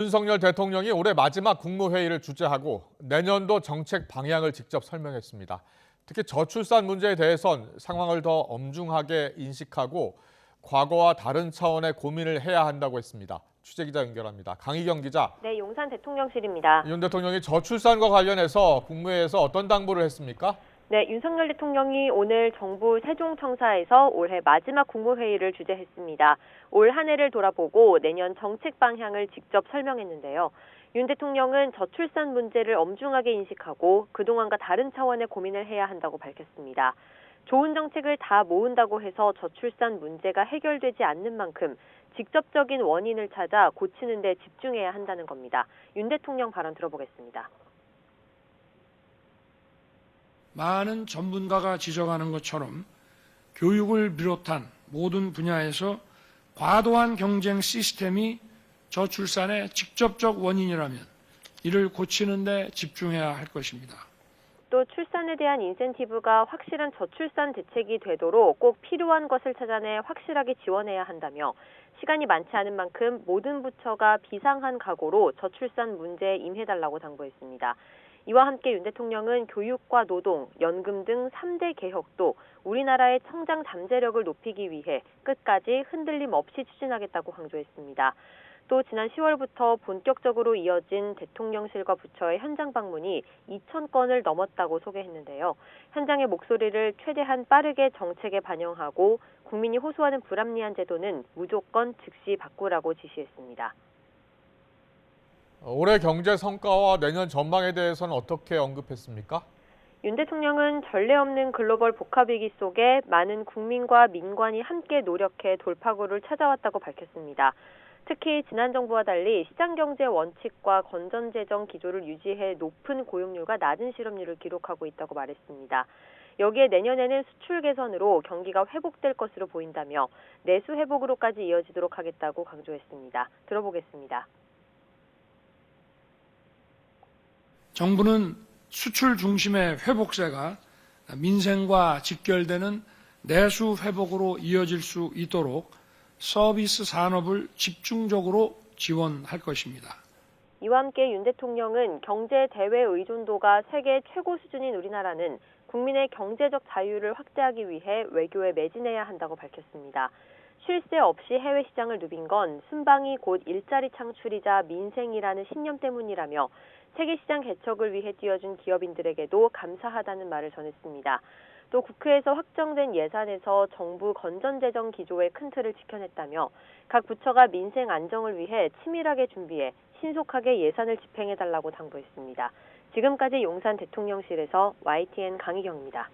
윤석열 대통령이 올해 마지막 국무회의를 주재하고 내년도 정책 방향을 직접 설명했습니다. 특히 저출산 문제에 대해선 상황을 더 엄중하게 인식하고 과거와 다른 차원의 고민을 해야 한다고 했습니다. 취재기자 연결합니다. 강희경 기자. 네, 용산 대통령실입니다. 윤 대통령이 저출산과 관련해서 국무회의에서 어떤 당부를 했습니까? 네, 윤석열 대통령이 오늘 정부 세종청사에서 올해 마지막 국무회의를 주재했습니다. 올 한 해를 돌아보고 내년 정책 방향을 직접 설명했는데요. 윤 대통령은 저출산 문제를 엄중하게 인식하고 그동안과 다른 차원의 고민을 해야 한다고 밝혔습니다. 좋은 정책을 다 모은다고 해서 저출산 문제가 해결되지 않는 만큼 직접적인 원인을 찾아 고치는 데 집중해야 한다는 겁니다. 윤 대통령 발언 들어보겠습니다. 많은 전문가가 지적하는 것처럼 교육을 비롯한 모든 분야에서 과도한 경쟁 시스템이 저출산의 직접적 원인이라면 이를 고치는 데 집중해야 할 것입니다. 또 출산에 대한 인센티브가 확실한 저출산 대책이 되도록 꼭 필요한 것을 찾아내 확실하게 지원해야 한다며 시간이 많지 않은 만큼 모든 부처가 비상한 각오로 저출산 문제에 임해달라고 당부했습니다. 이와 함께 윤 대통령은 교육과 노동, 연금 등 3대 개혁도 우리나라의 성장 잠재력을 높이기 위해 끝까지 흔들림 없이 추진하겠다고 강조했습니다. 또 지난 10월부터 본격적으로 이어진 대통령실과 부처의 현장 방문이 2,000건을 넘었다고 소개했는데요. 현장의 목소리를 최대한 빠르게 정책에 반영하고 국민이 호소하는 불합리한 제도는 무조건 즉시 바꾸라고 지시했습니다. 올해 경제 성과와 내년 전망에 대해서는 어떻게 언급했습니까? 윤 대통령은 전례 없는 글로벌 복합위기 속에 많은 국민과 민관이 함께 노력해 돌파구를 찾아왔다고 밝혔습니다. 특히 지난 정부와 달리 시장경제 원칙과 건전재정 기조를 유지해 높은 고용률과 낮은 실업률을 기록하고 있다고 말했습니다. 여기에 내년에는 수출 개선으로 경기가 회복될 것으로 보인다며 내수 회복으로까지 이어지도록 하겠다고 강조했습니다. 들어보겠습니다. 정부는 수출 중심의 회복세가 민생과 직결되는 내수 회복으로 이어질 수 있도록 서비스 산업을 집중적으로 지원할 것입니다. 이와 함께 윤 대통령은 경제 대외 의존도가 세계 최고 수준인 우리나라는 국민의 경제적 자유를 확대하기 위해 외교에 매진해야 한다고 밝혔습니다. 쉴 새 없이 해외 시장을 누빈 건 순방이 곧 일자리 창출이자 민생이라는 신념 때문이라며 세계 시장 개척을 위해 뛰어준 기업인들에게도 감사하다는 말을 전했습니다. 또 국회에서 확정된 예산에서 정부 건전재정 기조의 큰 틀을 지켜냈다며 각 부처가 민생 안정을 위해 치밀하게 준비해 신속하게 예산을 집행해달라고 당부했습니다. 지금까지 용산 대통령실에서 YTN 강희경입니다.